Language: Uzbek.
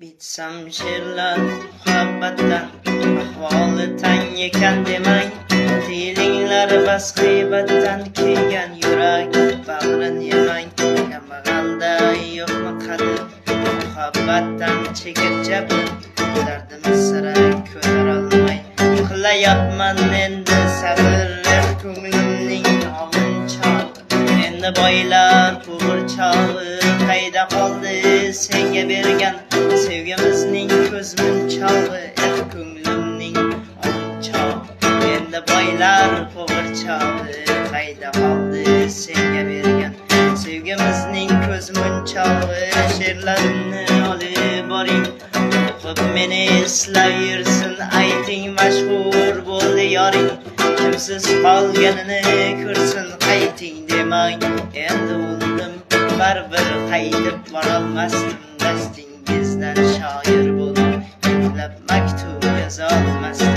Bitsam she'rlar muhabbatdan, ahvoli tang ekan demang. Tilinglar bas g'iybatdan, kuygan yurak bag'rin yemang. Kambag'alda yo'qmi qadr, muhabbatdan chekircha bu dardimiz sira ko'tarolmay qilayapman endi sabr. Ko'nglimning og'in chog'i, endi boylar qo'g'irchog'i. Qayda qoldi senga bergan sevgimizning ko'zmunchog'i? Ko'nglimning og'in chog'i, endi boylar qo'g'irchog'i. Qayda qoldi senga bergan sevgimizning ko'zmunchog'i? She'rlarimni olib boring, o'qib meni eslab yursin. Ayting mashhur bo'ldi yoring, kimsiz qolganini ko'rsin. Qayting demang, endi o'ldim, baribir qaytib borolmasdim. Dastingizdan shoir bo'ldim, ko'plab maktub yozolmasdim.